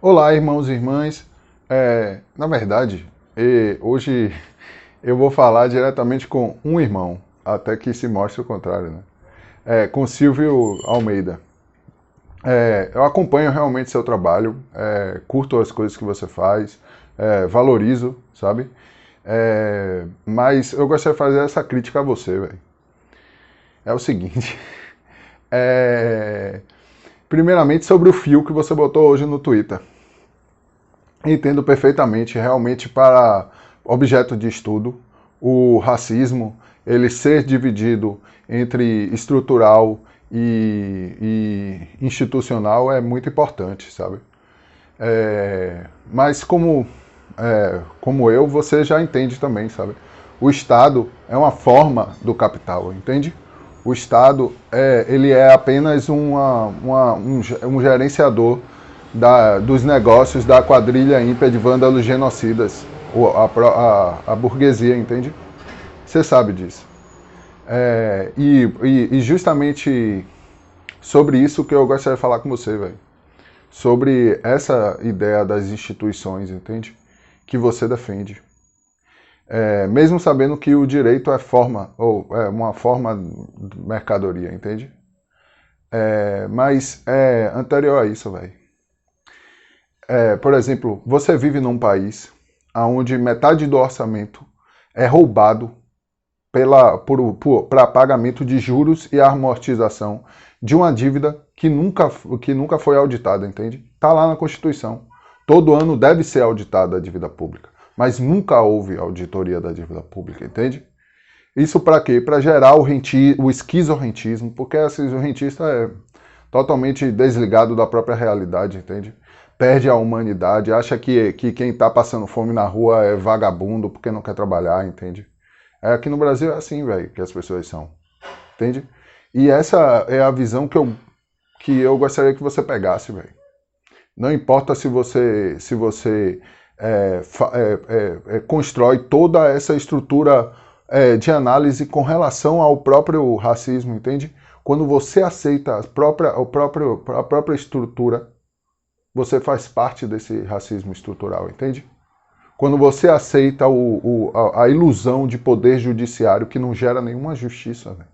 Olá, irmãos e irmãs. Na verdade, hoje eu vou falar diretamente com um irmão, até que se mostre o contrário, né? Com Silvio Almeida. Eu acompanho realmente seu trabalho, curto as coisas que você faz, valorizo, sabe? Mas eu gostaria de fazer essa crítica a você, velho. É o seguinte. é, Primeiramente, sobre o fio que você botou hoje no Twitter. Entendo perfeitamente, realmente para objeto de estudo, o racismo, ele ser dividido entre estrutural e institucional é muito importante, sabe? Mas como eu, você já entende também, sabe? O Estado é uma forma do capital, entende? O Estado ele é apenas um gerenciador dos negócios da quadrilha ímpia de vândalos genocidas, a burguesia, entende? Você sabe disso. E justamente sobre isso que eu gostaria de falar com você, velho. Sobre essa ideia das instituições, entende? Que você defende. Mesmo sabendo que o direito é forma, ou é uma forma de mercadoria, entende? Mas anterior a isso, velho. Por exemplo, você vive num país onde metade do orçamento é roubado para pagamento de juros e amortização de uma dívida que nunca foi auditada, entende? Está lá na Constituição. Todo ano deve ser auditada a dívida pública, mas nunca houve auditoria da dívida pública, entende? Isso para quê? Para gerar o esquizorrentismo, porque o esquizorrentista é totalmente desligado da própria realidade, entende? Perde a humanidade, acha que quem está passando fome na rua é vagabundo porque não quer trabalhar, entende? Aqui no Brasil é assim, velho, que as pessoas são, entende? E essa é a visão que eu gostaria que você pegasse, velho. Não importa se você constrói toda essa estrutura de análise com relação ao próprio racismo, entende? Quando você aceita a própria estrutura, você faz parte desse racismo estrutural, entende? Quando você aceita a ilusão de poder judiciário que não gera nenhuma justiça, véio,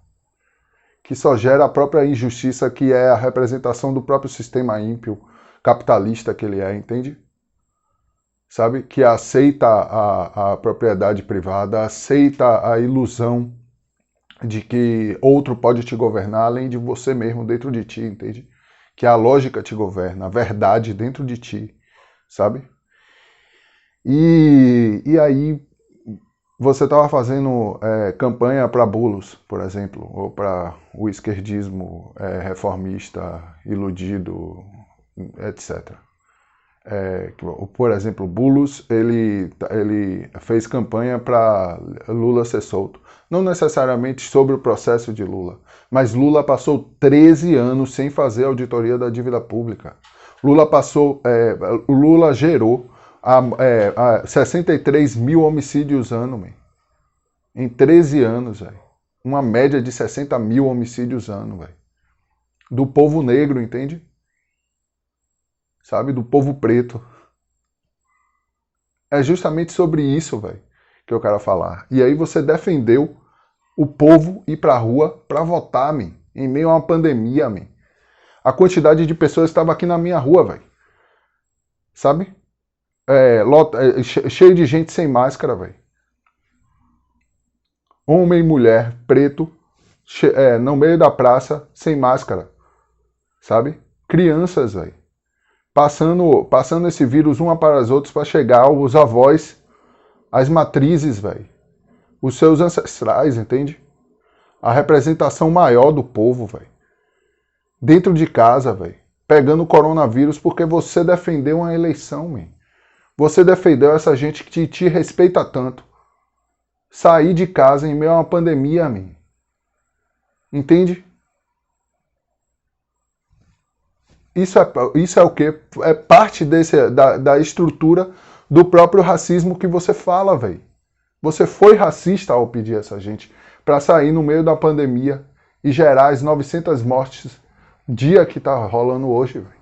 que só gera a própria injustiça, que é a representação do próprio sistema ímpio, capitalista que ele é, entende? Sabe? Que aceita a propriedade privada, aceita a ilusão de que outro pode te governar além de você mesmo dentro de ti, entende? Que a lógica te governa, a verdade dentro de ti, sabe? E aí você estava fazendo campanha para Boulos, por exemplo, ou para o esquerdismo reformista, iludido, etc. Por exemplo, Boulos, ele fez campanha para Lula ser solto. Não necessariamente sobre o processo de Lula, mas Lula passou 13 anos sem fazer auditoria da dívida pública. Lula gerou 63 mil homicídios ano, man. Em 13 anos, véio. Uma média de 60 mil homicídios ano, véio. Do povo negro, entende? Sabe? Do povo preto. É justamente sobre isso, velho, que eu quero falar. E aí você defendeu o povo ir pra rua pra votar, man, em meio a uma pandemia, man. A quantidade de pessoas estava aqui na minha rua, velho. Sabe? Cheio de gente sem máscara, velho. Homem e mulher, preto, no meio da praça, sem máscara. Sabe? Crianças, velho. Passando esse vírus uma para as outras para chegar aos avós, às matrizes, velho. Os seus ancestrais, entende? A representação maior do povo, velho. Dentro de casa, velho. Pegando o coronavírus porque você defendeu uma eleição, man. Você defendeu essa gente que te respeita tanto. Sair de casa em meio a uma pandemia, man. Entende? Isso é o quê? É parte da estrutura do próprio racismo que você fala, velho. Você foi racista ao pedir essa gente para sair no meio da pandemia e gerar as 900 mortes dia que tá rolando hoje, velho.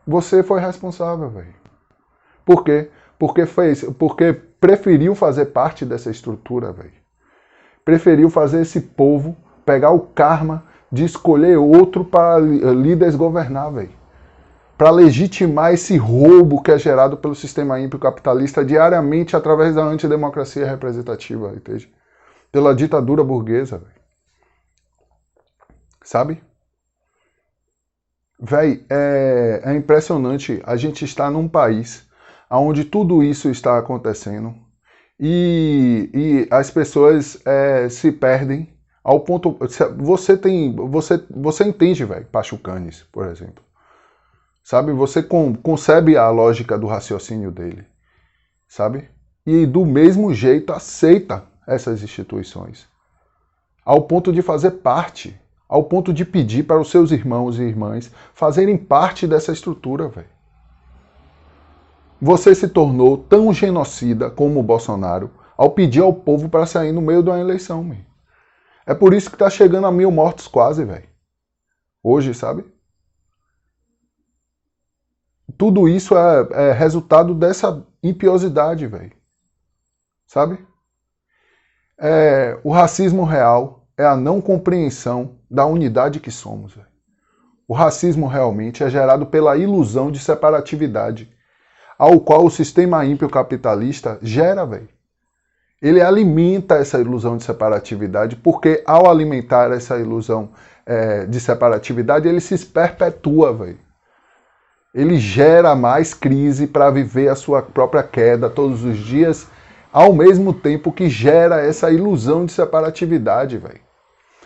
Você foi responsável, velho. Por quê? Porque preferiu fazer parte dessa estrutura, velho. Preferiu fazer esse povo pegar o karma de escolher outro para lhe desgovernar, velho. Para legitimar esse roubo que é gerado pelo sistema ímpio capitalista diariamente através da antidemocracia representativa, entende? Pela ditadura burguesa, velho. Sabe? Véi, é impressionante. A gente está num país onde tudo isso está acontecendo e as pessoas se perdem ao ponto. Você entende, velho, Pachucanes, por exemplo. Sabe? Você concebe a lógica do raciocínio dele. Sabe? E do mesmo jeito aceita essas instituições. Ao ponto de fazer parte. Ao ponto de pedir para os seus irmãos e irmãs fazerem parte dessa estrutura, velho. Você se tornou tão genocida como o Bolsonaro ao pedir ao povo para sair no meio de uma eleição, velho. É por isso que tá chegando a 1000 mortos quase, velho. Hoje, sabe? Tudo isso é resultado dessa impiosidade, velho. Sabe? O racismo real é a não compreensão da unidade que somos, velho. O racismo realmente é gerado pela ilusão de separatividade, ao qual o sistema ímpio capitalista gera, velho. Ele alimenta essa ilusão de separatividade, porque ao alimentar essa ilusão de separatividade, ele se perpetua, velho. Ele gera mais crise para viver a sua própria queda todos os dias, ao mesmo tempo que gera essa ilusão de separatividade, velho.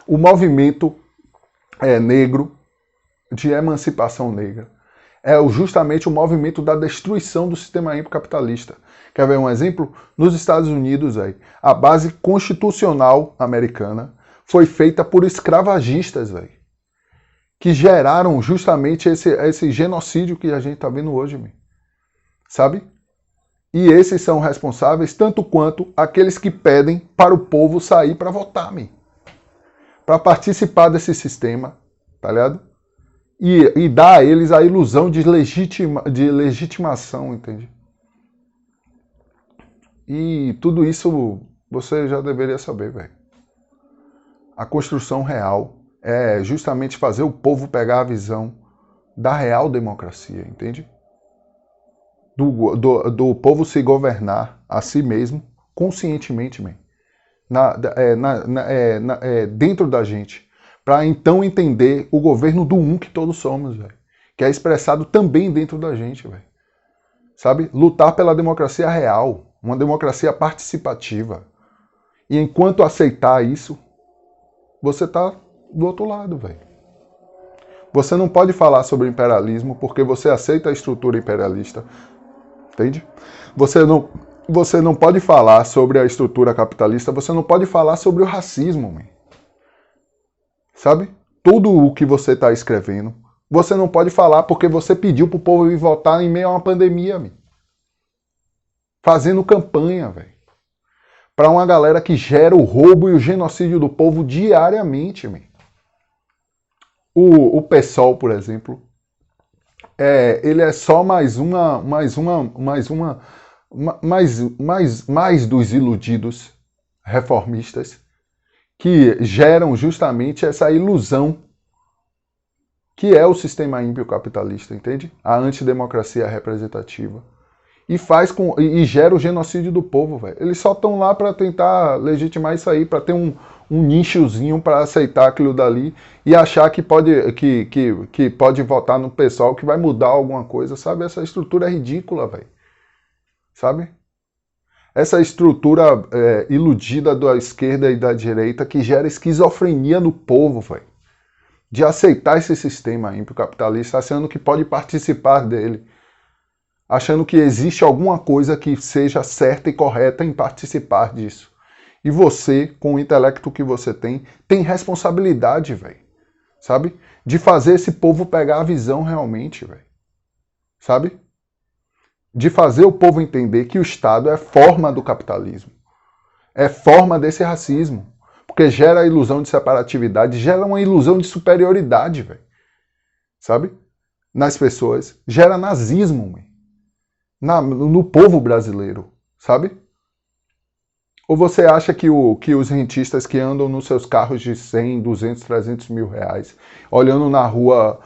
O movimento negro, de emancipação negra, é justamente o movimento da destruição do sistema ímpio capitalista. Quer ver um exemplo? Nos Estados Unidos, véio, a base constitucional americana foi feita por escravagistas, véio, que geraram justamente esse genocídio que a gente está vendo hoje, véio, sabe? E esses são responsáveis tanto quanto aqueles que pedem para o povo sair para votar, para participar desse sistema, tá ligado? E dá a eles a ilusão de legitimação, entende? E tudo isso você já deveria saber, velho. A construção real é justamente fazer o povo pegar a visão da real democracia, entende? Do povo se governar a si mesmo, conscientemente, man. Dentro da gente. Para então entender o governo do que todos somos, velho. Que é expressado também dentro da gente, velho. Sabe? Lutar pela democracia real, uma democracia participativa. E enquanto aceitar isso, você tá do outro lado, velho. Você não pode falar sobre imperialismo porque você aceita a estrutura imperialista. Entende? Você não pode falar sobre a estrutura capitalista, você não pode falar sobre o racismo, man. Sabe? Tudo o que você está escrevendo, você não pode falar porque você pediu pro povo ir votar em meio a uma pandemia, man. Fazendo campanha, velho. Para uma galera que gera o roubo e o genocídio do povo diariamente, man. O PSOL, por exemplo, ele é só mais dos iludidos reformistas que geram justamente essa ilusão que é o sistema ímpio capitalista, entende? A antidemocracia representativa. E gera o genocídio do povo, velho. Eles só estão lá para tentar legitimar isso aí, para ter um nichozinho para aceitar aquilo dali e achar que pode votar no pessoal que vai mudar alguma coisa, sabe? Essa estrutura é ridícula, velho. Sabe? Essa estrutura iludida da esquerda e da direita que gera esquizofrenia no povo, velho. De aceitar esse sistema ímpio capitalista, achando que pode participar dele. Achando que existe alguma coisa que seja certa e correta em participar disso. E você, com o intelecto que você tem responsabilidade, velho. Sabe? De fazer esse povo pegar a visão realmente, velho. Sabe? De fazer o povo entender que o Estado é forma do capitalismo. É forma desse racismo. Porque gera a ilusão de separatividade, gera uma ilusão de superioridade, velho. Sabe? nas pessoas, gera nazismo no povo brasileiro, sabe? Ou você acha que os rentistas que andam nos seus carros de 100, 200, 300 mil reais, olhando na rua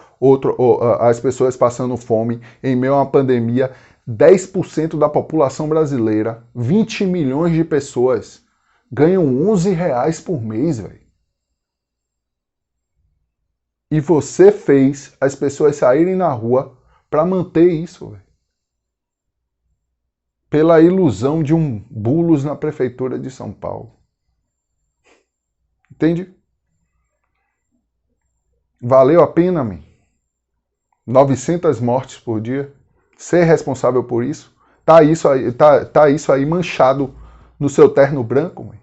as pessoas passando fome em meio a uma pandemia, 10% da população brasileira, 20 milhões de pessoas, ganham 11 reais por mês, velho. E você fez as pessoas saírem na rua para manter isso, velho. Pela ilusão de um bulos na prefeitura de São Paulo. Entende? Valeu a pena, man? 900 mortes por dia? Ser responsável por isso? Tá isso aí manchado no seu terno branco, man?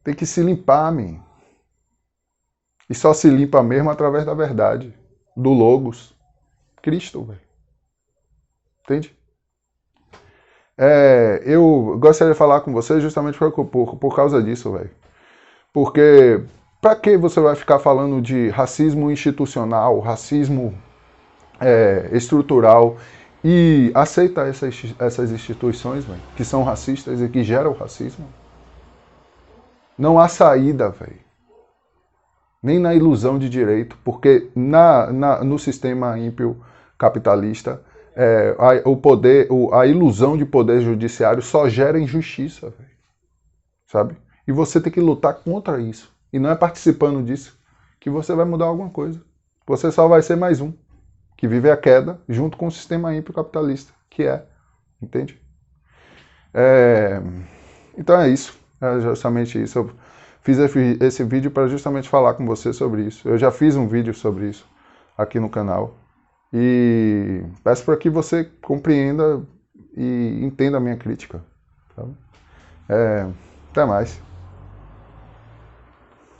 Tem que se limpar, man. E só se limpa mesmo através da verdade. Do Logos. Cristo, velho. Entende? Eu gostaria de falar com você justamente por causa disso, velho. Porque pra que você vai ficar falando de racismo institucional, racismo estrutural e aceita essas instituições, velho, que são racistas e que geram racismo? Não há saída, velho. Nem na ilusão de direito, porque no sistema ímpio capitalista, a ilusão de poder judiciário só gera injustiça, véio, sabe? E você tem que lutar contra isso. E não é participando disso que você vai mudar alguma coisa. Você só vai ser mais um que vive a queda junto com o sistema ímpio capitalista, entende? Então é isso, é justamente isso. Eu fiz esse vídeo para justamente falar com você sobre isso. Eu já fiz um vídeo sobre isso aqui no canal. E peço para que você compreenda e entenda a minha crítica. Tá? Até mais.